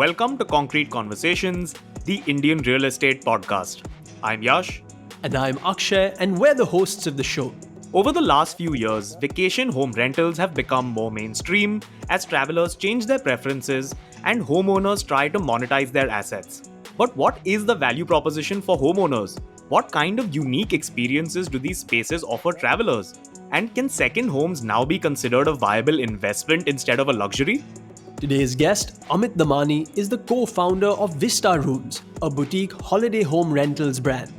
Welcome to Concrete Conversations, the Indian real estate podcast. I'm Yash. And I'm Akshay, and we're the hosts of the show. Over the last few years, vacation home rentals have become more mainstream as travelers change their preferences and homeowners try to monetize their assets. But what is the value proposition for homeowners? What kind of unique experiences do these spaces offer travelers? And can second homes now be considered a viable investment instead of a luxury? Today's guest, Amit Damani, is the co-founder of Vista Rooms, a boutique holiday home rentals brand.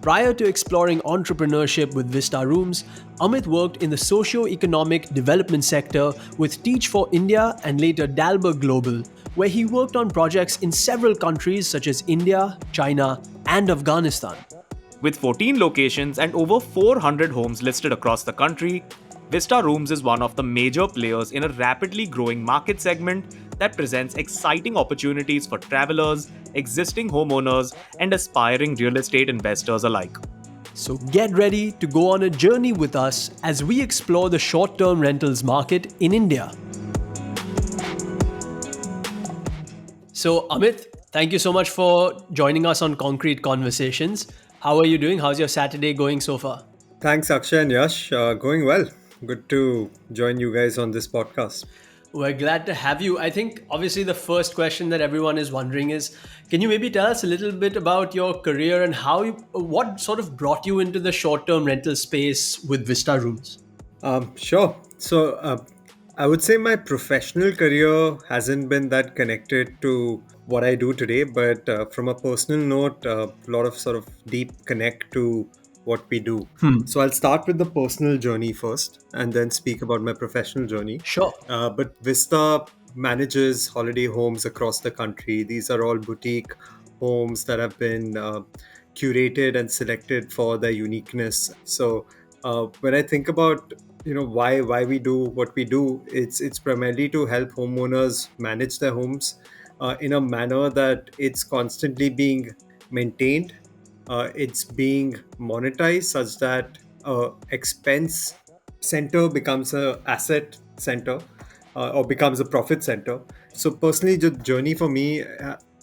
Prior to exploring entrepreneurship with Vista Rooms, Amit worked in the socio-economic development sector with Teach for India and later Dalberg Global, where he worked on projects in several countries such as India, China, and Afghanistan. With 14 locations and over 400 homes listed across the country, Vista Rooms is one of the major players in a rapidly growing market segment that presents exciting opportunities for travelers, existing homeowners, and aspiring real estate investors alike. So get ready to go on a journey with us as we explore the short-term rentals market in India. So Amit, thank you so much for joining us on Concrete Conversations. How are you doing? How's your Saturday going so far? Thanks, Akshay and Yash. Going well. Good to join you guys on this podcast. We're glad to have you. I think obviously the first question that everyone is wondering is, can you maybe tell us a little bit about your career and what sort of brought you into the short-term rental space with Vista Rooms? Sure. I would say my professional career hasn't been that connected to what I do today, but from a personal note, a lot of sort of deep connect to what we do. So I'll start with the personal journey first and then speak about my professional journey. Sure. But Vista manages holiday homes across the country. These are all boutique homes that have been curated and selected for their uniqueness. So when I think about why we do what we do, it's primarily to help homeowners manage their homes in a manner that it's constantly being maintained, it's being monetized such that expense center becomes a asset center or becomes a profit center. So personally, the journey for me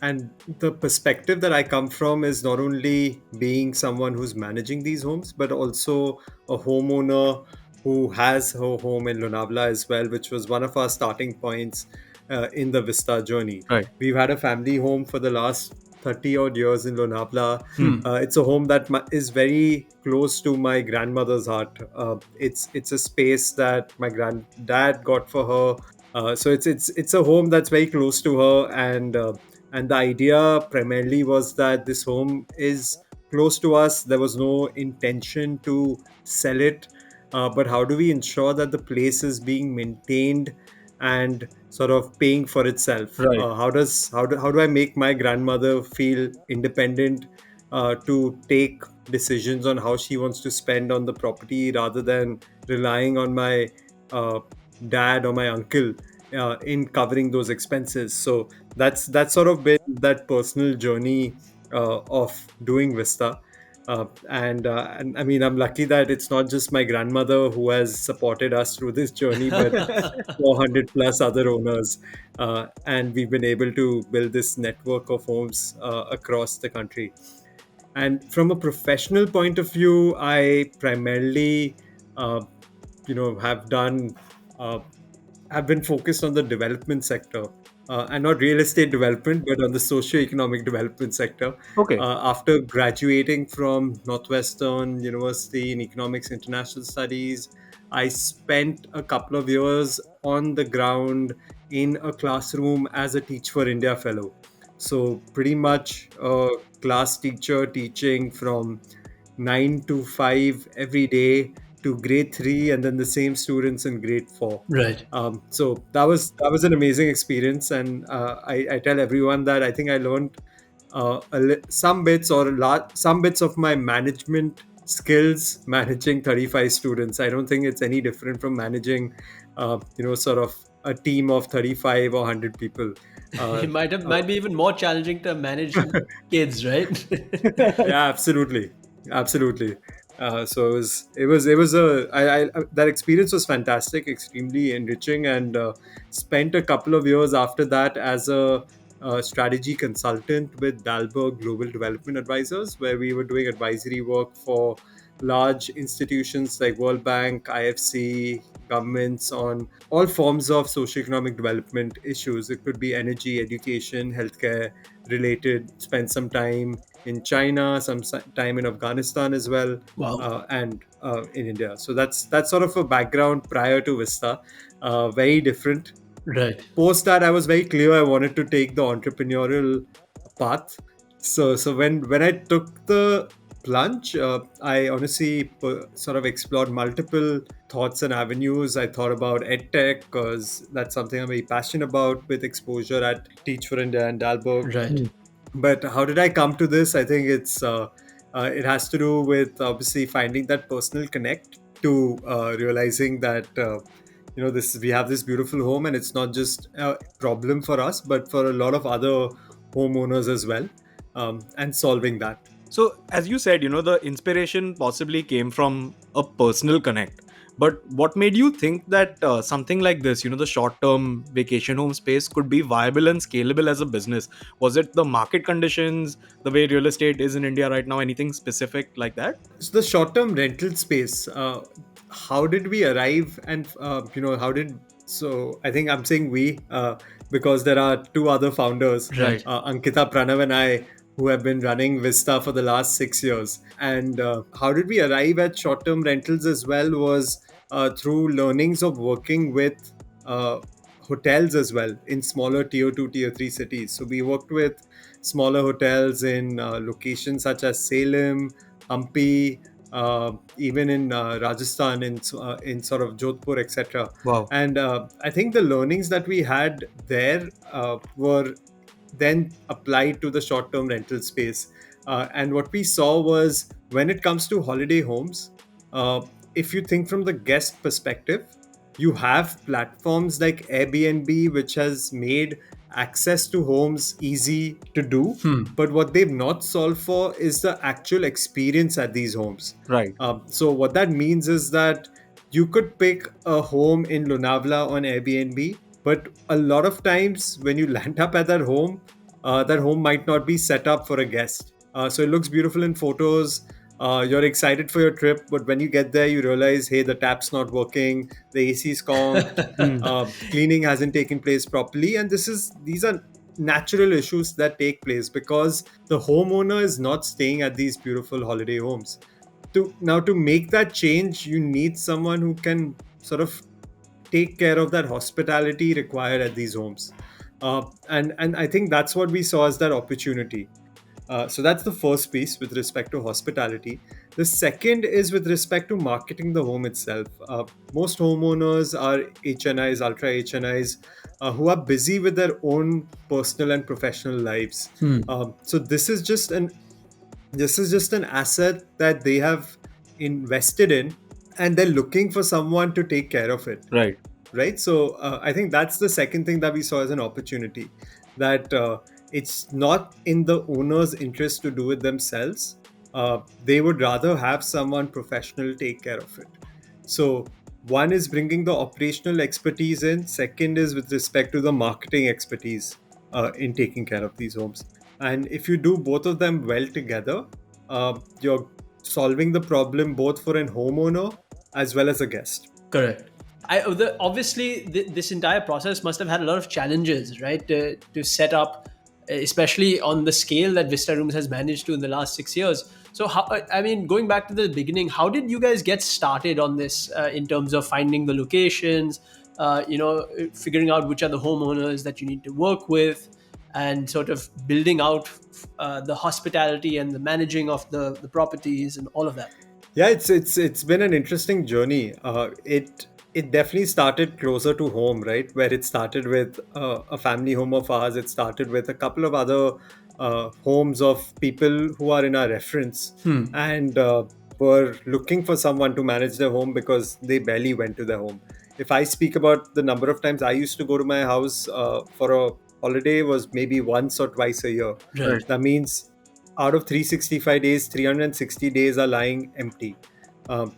and the perspective that I come from is not only being someone who's managing these homes, but also a homeowner who has her home in Lonavala as well, which was one of our starting points in the Vista journey. Right. We've had a family home for the last 30 odd years in Lonavala. It's a home that is very close to my grandmother's heart. It's a space that my granddad got for her. So it's a home that's very close to her, and the idea primarily was that this home is close to us. There was no intention to sell it, but how do we ensure that the place is being maintained and sort of paying for itself? Right. How do I make my grandmother feel independent to take decisions on how she wants to spend on the property rather than relying on my dad or my uncle in covering those expenses? So that's sort of been that personal journey of doing Vista. And I mean, I'm lucky that it's not just my grandmother who has supported us through this journey, but 400 plus other owners. And we've been able to build this network of homes across the country. And from a professional point of view, I primarily, have done, have been focused on the development sector. And not real estate development, but on the socio-economic development sector. Okay. After graduating from Northwestern University in Economics International Studies, I spent a couple of years on the ground in a classroom as a Teach for India fellow. So pretty much a class teacher teaching from 9 to 5 every day to grade 3, and then the same students in grade 4. Right. So that was an amazing experience, and I tell everyone that I think I learned some bits of my management skills managing 35 students. I don't think it's any different from managing, sort of a team of 35 or 100 people. It might be even more challenging to manage kids, right? Yeah, absolutely. So that experience was fantastic, extremely enriching, and spent a couple of years after that as a strategy consultant with Dalberg Global Development Advisors, where we were doing advisory work for large institutions like World Bank, IFC, governments on all forms of socioeconomic development issues. It could be energy, education, healthcare related. Spent some time in China, time in Afghanistan as well, Wow. and in India. So that's sort of a background prior to Vista. Very different. Right. Post that, I was very clear I wanted to take the entrepreneurial path. So when I took the plunge, I honestly sort of explored multiple thoughts and avenues. I thought about edtech because that's something I'm very passionate about, with exposure at Teach for India and Dalberg. Right. But how did I come to this? I think it has to do with obviously finding that personal connect, to realizing that this we have this beautiful home, and it's not just a problem for us but for a lot of other homeowners as well, and solving that. So, as you said, the inspiration possibly came from a personal connect. But what made you think that something like this, the short term vacation home space, could be viable and scalable as a business? Was it the market conditions, the way real estate is in India right now, anything specific like that? So the short-term rental space, how did we arrive, and how did so I think I'm saying we, because there are two other founders, Right. Ankita, Pranav, and I, who have been running Vista for the last 6 years. And how did we arrive at short-term rentals as well was through learnings of working with uh, hotels as well in smaller tier 2, tier 3 cities. So we worked with smaller hotels in locations such as Salem, Hampi, even in Rajasthan, in sort of Jodhpur, etc. Wow. And I think the learnings that we had there were then applied to the short-term rental space. And what we saw was, when it comes to holiday homes, uh, if you think from the guest perspective, you have platforms like Airbnb, which has made access to homes easy to do. But what they've not solved for is the actual experience at these homes. Right. So what that means is that you could pick a home in Lonavala on Airbnb, but a lot of times when you land up at that home might not be set up for a guest. So it looks beautiful in photos. You're excited for your trip, but when you get there, you realize, hey, the tap's not working, the AC is conked, Hmm. cleaning hasn't taken place properly, and these are natural issues that take place because the homeowner is not staying at these beautiful holiday homes. To make that change, you need someone who can sort of take care of that hospitality required at these homes. And I think that's what we saw as that opportunity. So that's the first piece with respect to hospitality. The second is with respect to marketing the home itself. Most homeowners are HNIs, ultra HNIs, who are busy with their own personal and professional lives. So this is just an asset that they have invested in, and they're looking for someone to take care of it, Right. right? So I think that's the second thing that we saw as an opportunity, that it's not in the owner's interest to do it themselves. They would rather have someone professional take care of it. So one is bringing the operational expertise in, second is with respect to the marketing expertise in taking care of these homes. And if you do both of them well together, you're solving the problem both for an homeowner as well as a guest. Correct. Obviously, this entire process must have had a lot of challenges, right? To set up, especially on the scale that Vista Rooms has managed to in the last 6 years. So, I mean, going back to the beginning, how did you guys get started on this in terms of finding the locations, figuring out which are the homeowners that you need to work with, and sort of building out the hospitality and the managing of the properties and all of that? Yeah, it's been an interesting journey. It definitely started closer to home, right? Where it started with a family home of ours. It started with a couple of other homes of people who are in our reference, and were looking for someone to manage their home because they barely went to their home. If I speak about the number of times I used to go to my house for a holiday, was maybe once or twice a year. Right. That means out of 365 days, 360 days are lying empty.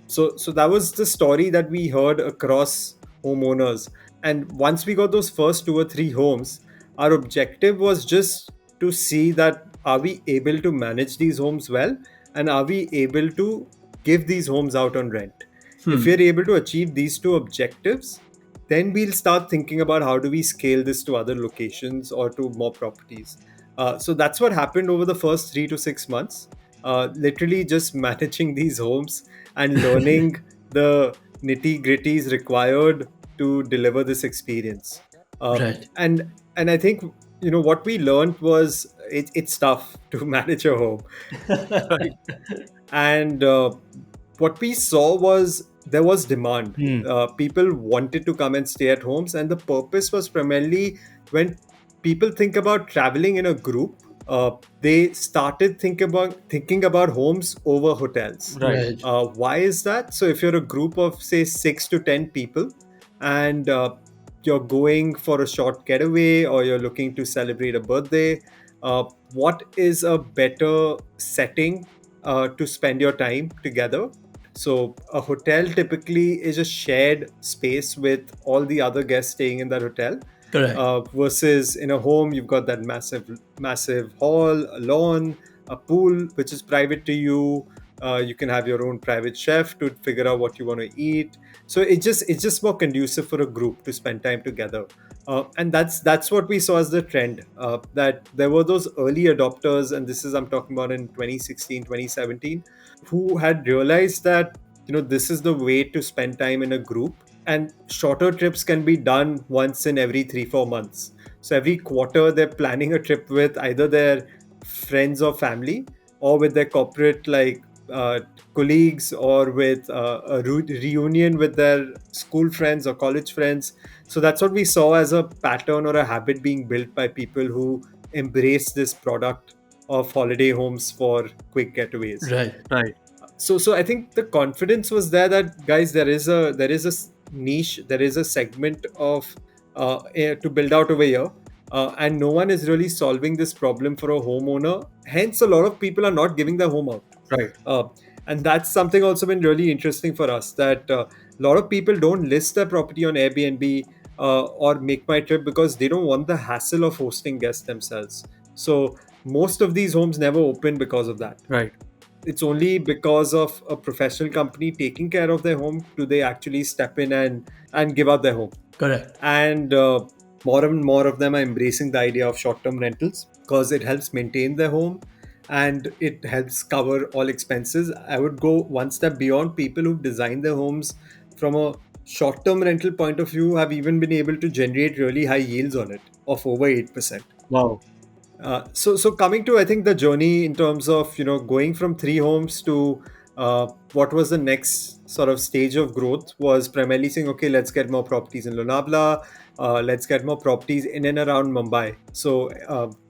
So that was the story that we heard across homeowners. And once we got those first two or three homes, our objective was just to see that are we able to manage these homes well, and are we able to give these homes out on rent. If we're able to achieve these two objectives, then we'll start thinking about how do we scale this to other locations or to more properties. So that's what happened over the first 3 to 6 months. Literally just managing these homes and learning the nitty gritties required to deliver this experience. Right. And I think what we learned was it's tough to manage a home. Right. And what we saw was there was demand. Hmm. People wanted to come and stay at homes, and the purpose was primarily when people think about traveling in a group, they started thinking about homes over hotels. Right. Right. Why is that? So if you're a group of say 6 to 10 people, and you're going for a short getaway or you're looking to celebrate a birthday, what is a better setting to spend your time together? So a hotel typically is a shared space with all the other guests staying in that hotel. Correct. Versus in a home, you've got that massive hall, a lawn, a pool which is private to you. You can have your own private chef to figure out what you want to eat. So it's just more conducive for a group to spend time together. And that's what we saw as the trend. That there were those early adopters, and this is I'm talking about in 2016, 2017, who had realized that this is the way to spend time in a group, and shorter trips can be done once in every 3-4 months. So every quarter they're planning a trip with either their friends or family, or with their corporate uh, colleagues, or with reunion with their school friends or college friends. So that's what we saw as a pattern or a habit being built by people who embrace this product of holiday homes for quick getaways. Right. Right. So I think the confidence was there that, guys, there is a niche, there is a segment of to build out over here, and no one is really solving this problem for a homeowner. Hence, a lot of people are not giving their home out. Right. uh, and that's something also been really interesting for us, that a lot of people don't list their property on Airbnb or Make My Trip because they don't want the hassle of hosting guests themselves. So most of these homes never open because of that. Right. It's only because of a professional company taking care of their home do they actually step in and give out their home. Correct. And more and more of them are embracing the idea of short-term rentals because it helps maintain their home and it helps cover all expenses. I would go one step beyond. People who've designed their homes from a short-term rental point of view have even been able to generate really high yields on it of over 8%. Wow. So coming to, I think, the journey in terms of going from 3 homes to what was the next sort of stage of growth was primarily saying, okay, let's get more properties in Lonavala, let's get more properties in and around Mumbai. So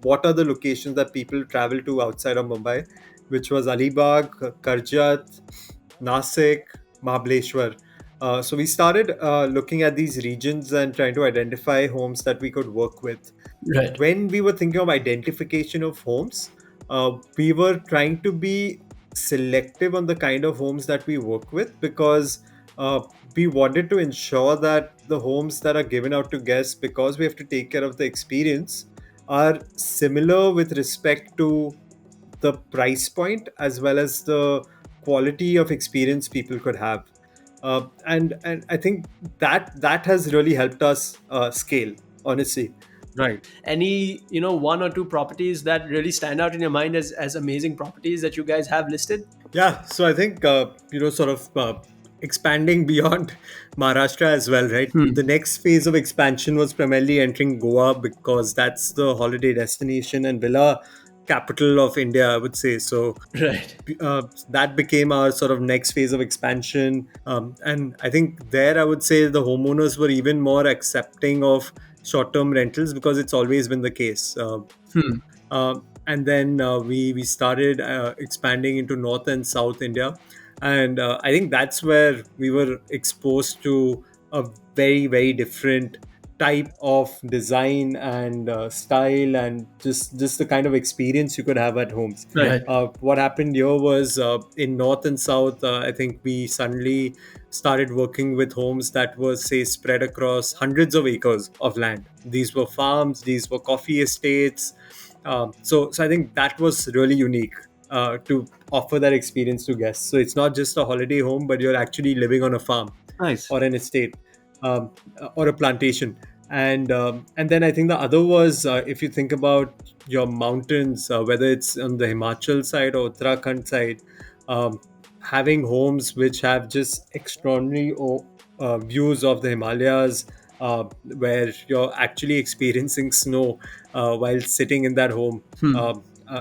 what are the locations that people travel to outside of Mumbai, which was Alibag, Karjat, Nasik, Mahabaleshwar. So we started looking at these regions and trying to identify homes that we could work with. Right. When we were thinking of identification of homes, we were trying to be selective on the kind of homes that we work with, because uh, we wanted to ensure that the homes that are given out to guests, because we have to take care of the experience, are similar with respect to the price point as well as the quality of experience people could have. And I think that has really helped us scale, honestly. Right. Any, one or two properties that really stand out in your mind as amazing properties that you guys have listed? Yeah, so I think sort of expanding beyond Maharashtra as well, right? The next phase of expansion was primarily entering Goa, because that's the holiday destination and villa capital of India, I would say. So Right. that became our sort of next phase of expansion. And I think there I would say the homeowners were even more accepting of short-term rentals, because it's always been the case. And then we started expanding into North and South India, and I think that's where we were exposed to a very, very different type of design and style, and just the kind of experience you could have at homes. Right. What happened here was, in north and south, I think we suddenly started working with homes that were, say, spread across hundreds of acres of land. These were farms, these were coffee estates. So I think that was really unique, to offer that experience to guests. So it's not just a holiday home, but you're actually living on a farm Nice. or an estate, um, or a plantation. And then I think the other was, if you think about your mountains, whether it's on the Himachal side or Uttarakhand side, um, having homes which have just extraordinary views of the Himalayas, where you're actually experiencing snow while sitting in that home.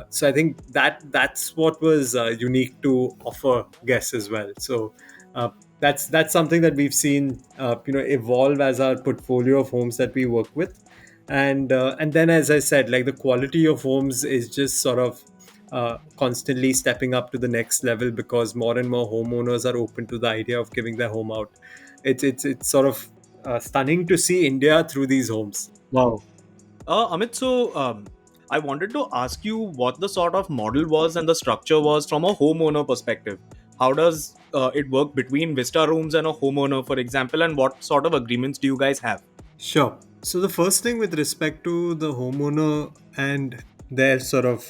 So I think that's what was unique to offer guests as well. So uh, that's something that we've seen, evolve as our portfolio of homes that we work with. And then, as I said, like, the quality of homes is just sort of constantly stepping up to the next level, because more and more homeowners are open to the idea of giving their home out. It's sort of stunning to see India through these homes. Wow. Amit, so I wanted to ask you what the sort of model was and the structure was from a homeowner perspective. How does it work between Vista Rooms and a homeowner, for example, and what sort of agreements do you guys have? Sure. So the first thing with respect to the homeowner and their sort of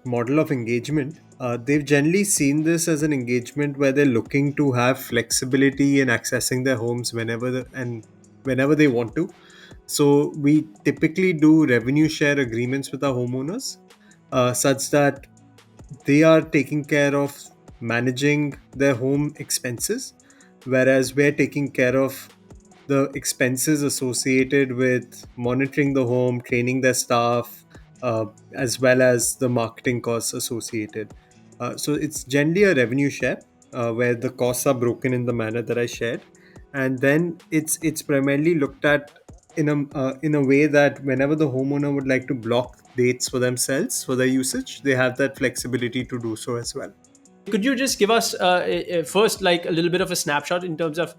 model of engagement, they've generally seen this as an engagement where they're looking to have flexibility in accessing their homes whenever they want to. So we typically do revenue share agreements with our homeowners, such that they are taking care of managing their home expenses, whereas we're taking care of the expenses associated with monitoring the home, training their staff, as well as the marketing costs associated. So it's generally a revenue share, where the costs are broken in the manner that I shared, and then it's primarily looked at in a way that whenever the homeowner would like to block dates for themselves for their usage, they have that flexibility to do so as well. Could you just give us first, like, a little bit of a snapshot in terms of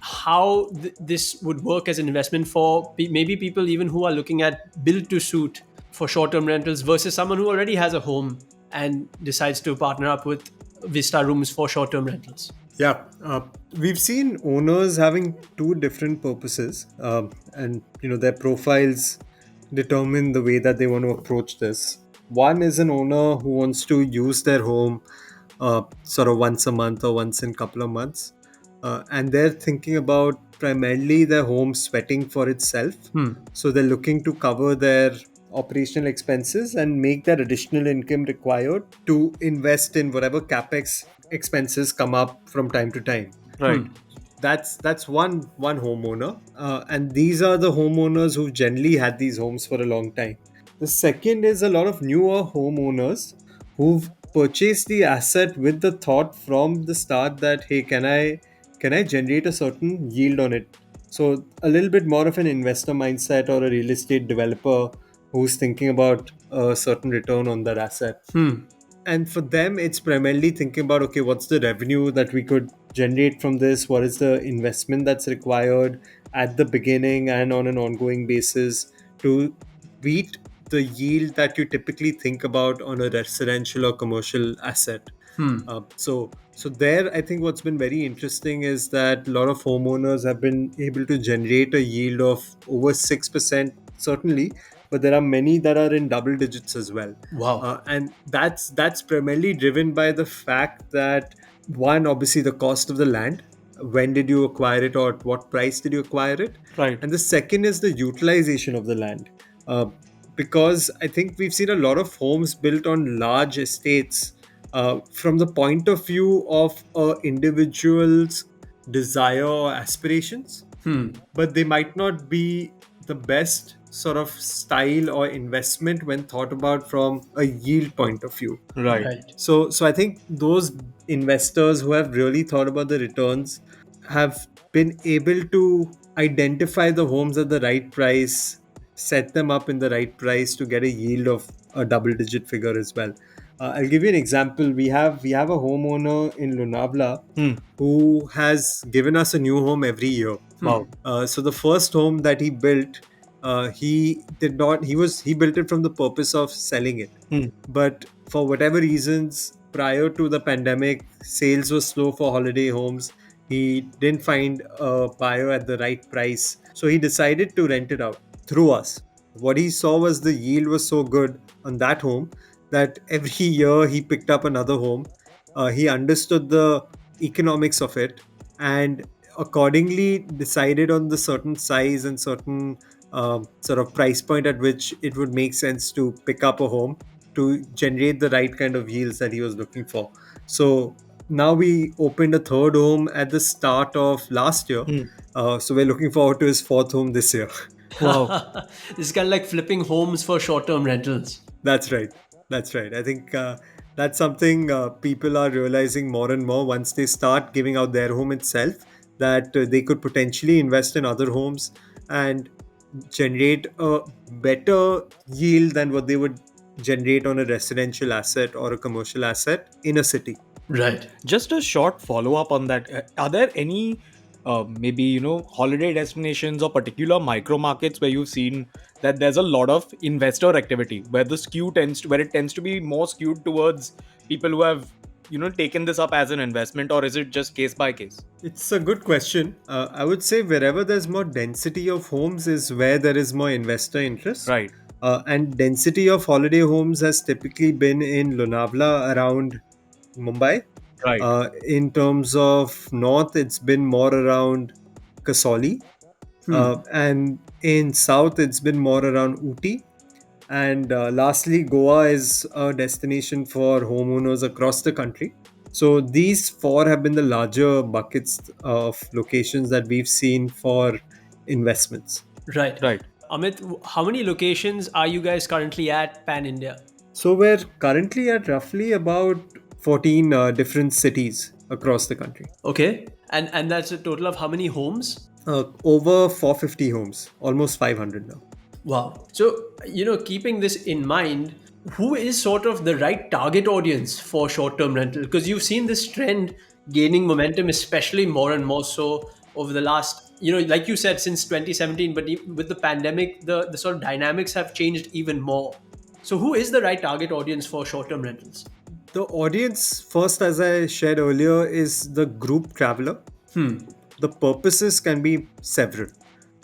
how this would work as an investment for maybe people even who are looking at build to suit for short-term rentals versus someone who already has a home and decides to partner up with Vista Rooms for short-term rentals? Yeah, we've seen owners having two different purposes, and their profiles determine the way that they want to approach this. One is an owner who wants to use their home, sort of once a month or once in a couple of months, and they're thinking about primarily their home sweating for itself. So they're looking to cover their operational expenses and make that additional income required to invest in whatever capex expenses come up from time to time. Right. That's one homeowner, and these are the homeowners who've generally had these homes for a long time. The second is a lot of newer homeowners who've purchased the asset with the thought from the start that, hey, can I generate a certain yield on it? So a little bit more of an investor mindset, or a real estate developer who's thinking about a certain return on that asset. And for them, it's primarily thinking about, okay, what's the revenue that we could generate from this? What is the investment that's required at the beginning and on an ongoing basis to beat the yield that you typically think about on a residential or commercial asset? So there, I think what's been very interesting is that a lot of homeowners have been able to generate a yield of over 6%, certainly, but there are many that are in double digits as well. Wow. And that's primarily driven by the fact that, one, obviously the cost of the land. When did you acquire it, or at what price did you acquire it? Right. And the second is the utilization of the land. Uh, because I think we've seen a lot of homes built on large estates, from the point of view of individual's desire or aspirations, but they might not be the best sort of style or investment when thought about from a yield point of view. Right. Right. So I think those investors who have really thought about the returns have been able to identify the homes at the right price, set them up in the right price to get a yield of a double digit figure as well. I'll give you an example. We have a homeowner in Lonavala Hmm. who has given us a new home every year. Wow. So the first home that he built, he did not. He built it from the purpose of selling it, Hmm. but for whatever reasons, prior to the pandemic, sales were slow for holiday homes. He didn't find a buyer at the right price, so he decided to rent it out through us. What he saw was the yield was so good on that home that every year he picked up another home. He understood the economics of it and accordingly decided on the certain size and certain sort of price point at which it would make sense to pick up a home to generate the right kind of yields that he was looking for. So now we opened a third home at the start of last year. Hmm. So we're looking forward to his fourth home this year. Wow. This is kind of like flipping homes for short-term rentals. That's right. That's right. I think that's something people are realizing more and more once they start giving out their home itself, that they could potentially invest in other homes and generate a better yield than what they would generate on a residential asset or a commercial asset in a city. Right. Just a short follow up on that. Are there any maybe holiday destinations or particular micro markets where you've seen that there's a lot of investor activity where where it tends to be more skewed towards people who have taken this up as an investment, or is it just case by case? It's a good question. I would say wherever there's more density of homes is where there is more investor interest. Right. And density of holiday homes has typically been in Lonavala around Mumbai. Right. In terms of north, it's been more around Kasoli. And in south, it's been more around Uti. And lastly, Goa is a destination for homeowners across the country. So these four have been the larger buckets of locations that we've seen for investments. Right. Right. Amit, how many locations are you guys currently at pan India? So we're currently at roughly about 14 different cities across the country. Okay. And that's a total of how many homes? Over 450 homes, almost 500 now. Wow. So, keeping this in mind, who is sort of the right target audience for short term rental? Because you've seen this trend gaining momentum, especially more and more so over the last, like you said, since 2017, but with the pandemic, the sort of dynamics have changed even more. So, who is the right target audience for short term rentals? The audience, first, as I shared earlier, is the group traveler. The purposes can be several.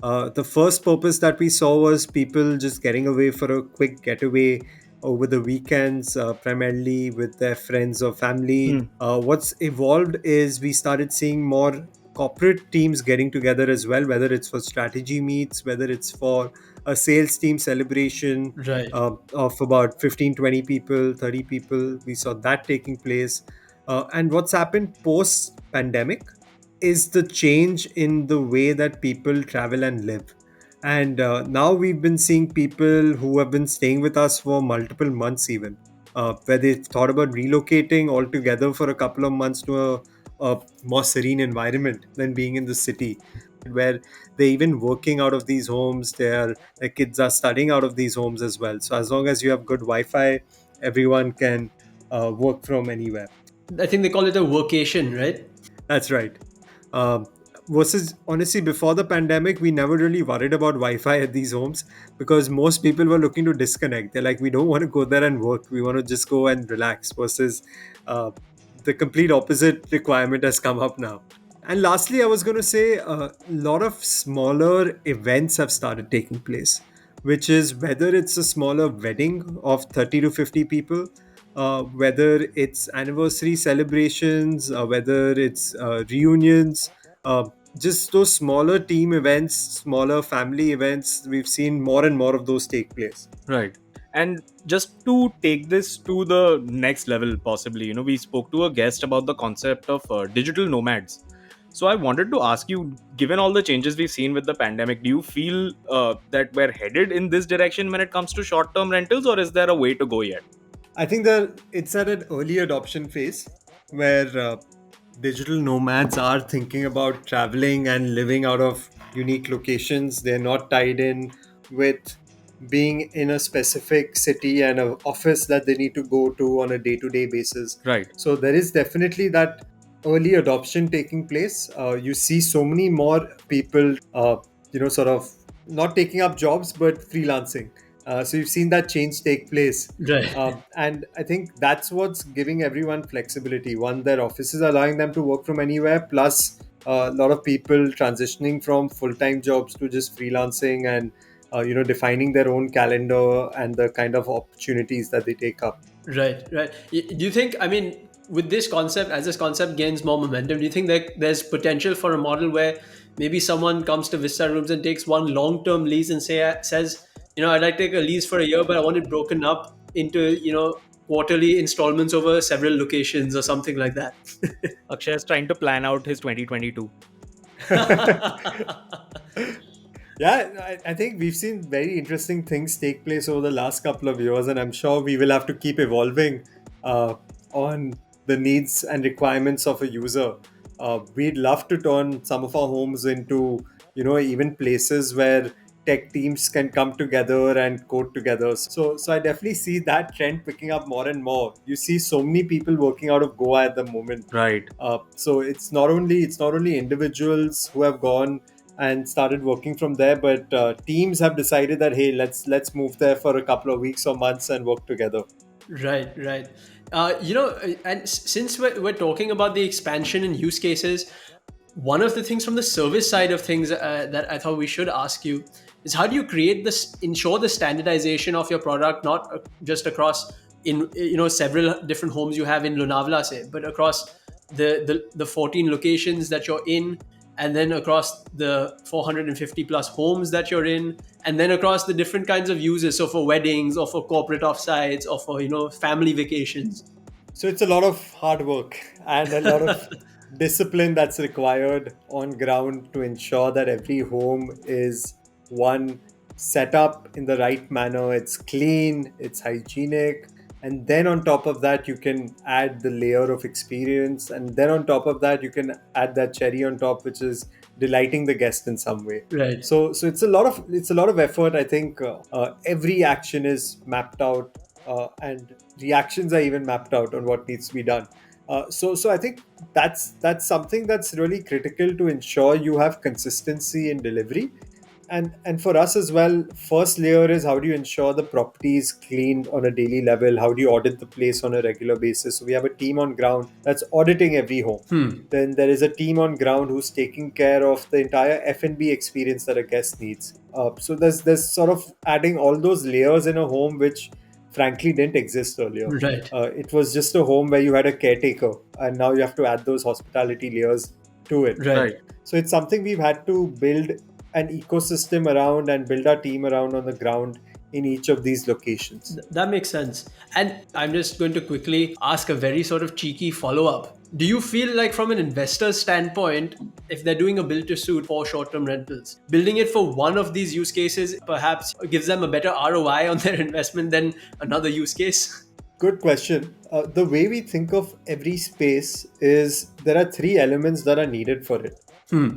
The first purpose that we saw was people just getting away for a quick getaway over the weekends, primarily with their friends or family. Hmm. What's evolved is we started seeing more corporate teams getting together as well, whether it's for strategy meets, whether it's for a sales team celebration Right. of about 15, 20 people, 30 people. We saw that taking place. And what's happened post pandemic is the change in the way that people travel and live. And now we've been seeing people who have been staying with us for multiple months, even where they've thought about relocating altogether for a couple of months to a more serene environment than being in the city, where they're even working out of these homes. Their kids are studying out of these homes as well. So as long as you have good Wi-Fi, everyone can work from anywhere. I think they call it a workation, right? That's right. Um, Versus, honestly, before the pandemic, we never really worried about Wi-Fi at these homes because most people were looking to disconnect. They're like, we don't want to go there and work. We want to just go and relax. Versus, uh, the complete opposite requirement has come up now. And lastly, I was going to say a lot of smaller events have started taking place, which is whether it's a smaller wedding of 30 to 50 people, whether it's anniversary celebrations, whether it's reunions, uh, just those smaller team events, smaller family events. We've seen more and more of those take place. Right. And just to take this to the next level, possibly, we spoke to a guest about the concept of digital nomads. So I wanted to ask you, given all the changes we've seen with the pandemic, do you feel that we're headed in this direction when it comes to short term rentals, or is there a way to go yet? I think that it's at an early adoption phase where digital nomads are thinking about traveling and living out of unique locations. They're not tied in with being in a specific city and an office that they need to go to on a day to day basis. Right. So there is definitely that early adoption taking place. You see so many more people, sort of not taking up jobs but freelancing. So you've seen that change take place. Right. And I think that's what's giving everyone flexibility. One, their offices are allowing them to work from anywhere, plus a lot of people transitioning from full-time jobs to just freelancing and defining their own calendar and the kind of opportunities that they take up. Right, right. Do you think, I mean, with this concept, as this concept gains more momentum, do you think that there's potential for a model where maybe someone comes to Vista Rooms and takes one long-term lease and says, I'd like to take a lease for a year, but I want it broken up into, quarterly installments over several locations or something like that? Akshay is trying to plan out his 2022. Yeah, I think we've seen very interesting things take place over the last couple of years, and I'm sure we will have to keep evolving on the needs and requirements of a user. We'd love to turn some of our homes into, even places where tech teams can come together and code together. So I definitely see that trend picking up more and more. You see so many people working out of Goa at the moment. Right. So it's not only individuals who have gone and started working from there, but teams have decided that, hey, let's move there for a couple of weeks or months and work together. Right, right. And since we're talking about the expansion and use cases, one of the things from the service side of things that I thought we should ask you is how do you ensure the standardization of your product, not just across in several different homes you have in Lonavala, say, but across the 14 locations that you're in, and then across the 450 plus homes that you're in, and then across the different kinds of users, so for weddings or for corporate offsites or for family vacations. So it's a lot of hard work and a lot of discipline that's required on ground to ensure that every home is one set up in the right manner. It's clean, it's hygienic, and then on top of that you can add the layer of experience, and then on top of that you can add that cherry on top, which is delighting the guest in some way. Right. So it's a lot of effort. I think every action is mapped out, and reactions are even mapped out on what needs to be done. So I think that's something that's really critical to ensure you have consistency in delivery. And for us as well, first layer is how do you ensure the property is cleaned on a daily level? How do you audit the place on a regular basis? So we have a team on ground that's auditing every home. Then there is a team on ground who's taking care of the entire F&B experience that a guest needs. So there's sort of adding all those layers in a home which frankly didn't exist earlier. Right. It was just a home where you had a caretaker, and now you have to add those hospitality layers to it. Right. So it's something we've had to build an ecosystem around and build our team around on the ground in each of these locations. That makes sense. And I'm just going to quickly ask a very sort of cheeky follow up. Do you feel like, from an investor's standpoint, if they're doing a build to suit for short term rentals, building it for one of these use cases perhaps gives them a better ROI on their investment than another use case? Good question. The way we think of every space is there are three elements that are needed for it.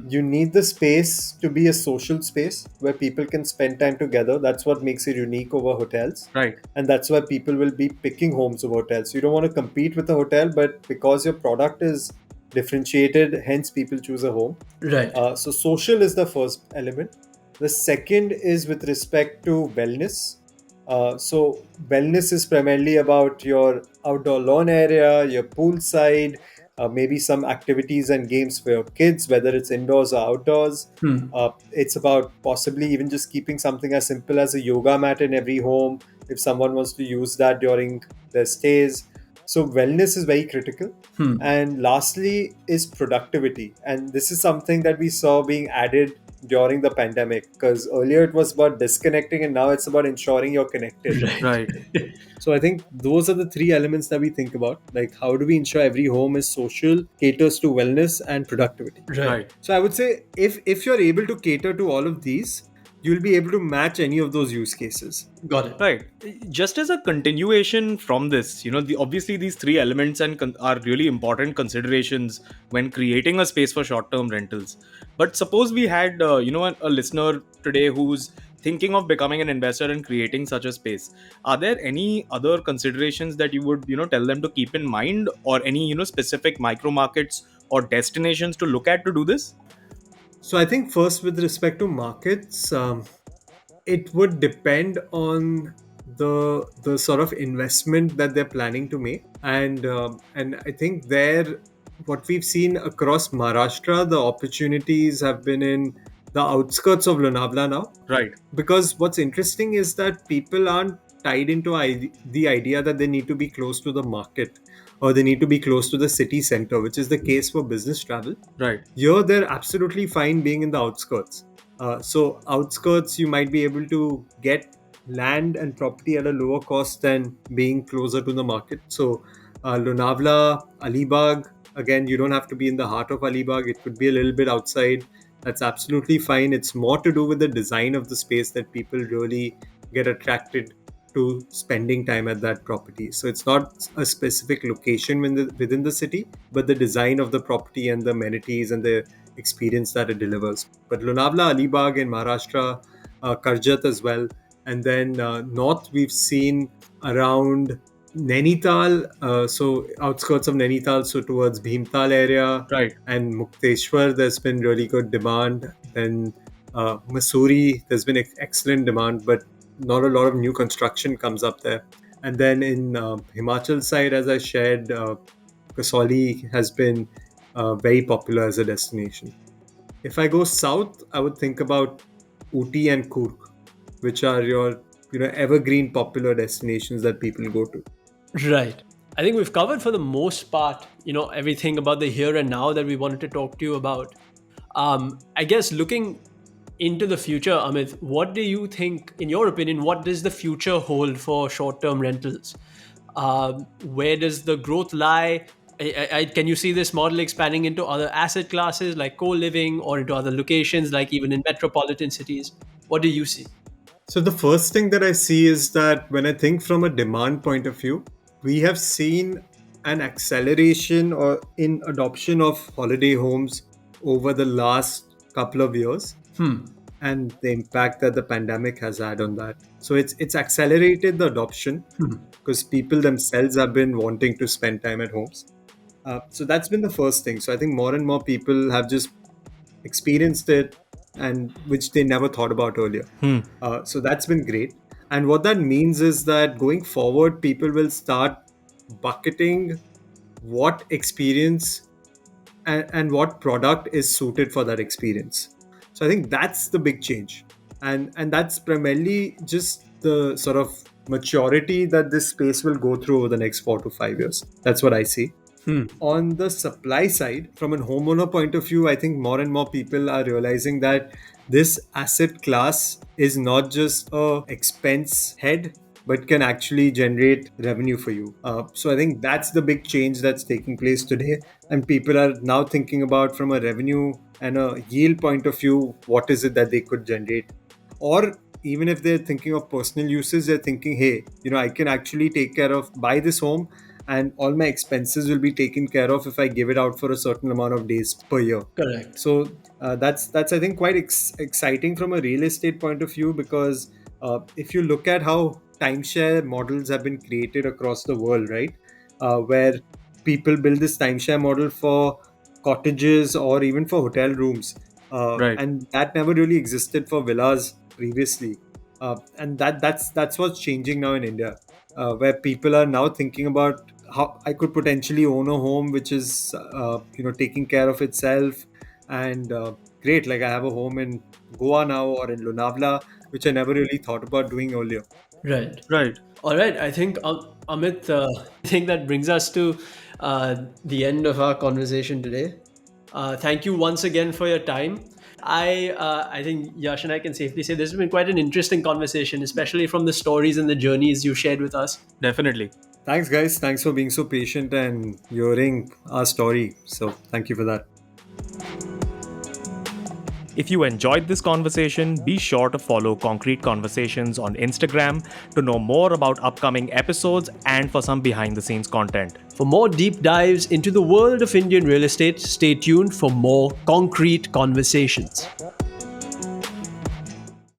You need the space to be a social space where people can spend time together. That's what makes it unique over hotels. Right. And that's why people will be picking homes over hotels. You don't want to compete with a hotel, but because your product is differentiated, hence people choose a home. Right. So social is the first element. The second is with respect to wellness. So wellness is primarily about your outdoor lawn area, your poolside, maybe some activities and games for your kids, whether it's indoors or outdoors. It's about possibly even just keeping something as simple as a yoga mat in every home if someone wants to use that during their stays. So wellness is very critical. And lastly is productivity. And this is something that we saw being added during the pandemic, because earlier it was about disconnecting and now it's about ensuring you're connected. Right. So I think those are the three elements that we think about. Like, how do we ensure every home is social, caters to wellness and productivity? Right. So I would say if you're able to cater to all of these, you'll be able to match any of those use cases. Got it. Right. Just as a continuation from this, obviously these three elements are really important considerations when creating a space for short-term rentals. But suppose we had, a listener today who's thinking of becoming an investor and creating such a space. Are there any other considerations that you would, tell them to keep in mind, or any, specific micro markets or destinations to look at to do this? So I think first, with respect to markets, it would depend on the sort of investment that they're planning to make, and I think there, what we've seen across Maharashtra, the opportunities have been in the outskirts of Lonavala now. Right. Because what's interesting is that people aren't tied into the idea that they need to be close to the market or they need to be close to the city center, which is the case for business travel. Right. Here, they're absolutely fine being in the outskirts. So, outskirts, you might be able to get land and property at a lower cost than being closer to the market. So, Lonavala, Alibag, again, you don't have to be in the heart of Alibag. It could be a little bit outside. That's absolutely fine. It's more to do with the design of the space that people really get attracted to spending time at that property. So it's not a specific location within the city, but the design of the property and the amenities and the experience that it delivers. But Lonavala, Alibag in Maharashtra, Karjat as well. And then north, we've seen around Nainital, so outskirts of Nainital, so towards Bhimtal area, Right. and Mukteshwar, there's been really good demand. Then Mussoorie, there's been excellent demand, but not a lot of new construction comes up there. And then in Himachal side, as I shared, Kasauli has been very popular as a destination. If I go south, I would think about Ooty and Kurk, which are your evergreen popular destinations that people go to. Right. I think we've covered for the most part, everything about the here and now that we wanted to talk to you about. I guess looking into the future, Amit, what do you think, in your opinion, what does the future hold for short-term rentals? Where does the growth lie? Can you see this model expanding into other asset classes like co-living or into other locations like even in metropolitan cities? What do you see? So the first thing that I see is that when I think from a demand point of view, we have seen an acceleration or in adoption of holiday homes over the last couple of years, and the impact that the pandemic has had on that. So it's accelerated the adoption because people themselves have been wanting to spend time at homes. So that's been the first thing. So I think more and more people have just experienced it, and which they never thought about earlier. So that's been great. And what that means is that going forward, people will start bucketing what experience and what product is suited for that experience. So I think that's the big change, and that's primarily just the sort of maturity that this space will go through over the next 4 to 5 years. That's what I see. On the supply side, from a homeowner point of view, I think more and more people are realizing that this asset class is not just a expense head, but can actually generate revenue for you. So I think that's the big change that's taking place today, and people are now thinking about, from a revenue and a yield point of view, what is it that they could generate. Or even if they're thinking of personal uses, they're thinking, hey, I can actually buy this home, and all my expenses will be taken care of if I give it out for a certain amount of days per year. Correct. So that's I think quite exciting from a real estate point of view, because if you look at how timeshare models have been created across the world, right, where people build this timeshare model for cottages or even for hotel rooms, Right. and that never really existed for villas previously, and that's what's changing now in India, where people are now thinking about how I could potentially own a home which is taking care of itself, and great, like I have a home in Goa now or in Lonavala, which I never really thought about doing earlier. Right. Right. All right. I think, Amit, I think that brings us to the end of our conversation today. Thank you once again for your time. I think Yash and I can safely say this has been quite an interesting conversation, especially from the stories and the journeys you shared with us. Definitely. Thanks, guys. Thanks for being so patient and hearing our story. So thank you for that. If you enjoyed this conversation, be sure to follow Concrete Conversations on Instagram to know more about upcoming episodes and for some behind the scenes content. For more deep dives into the world of Indian real estate, stay tuned for more concrete conversations.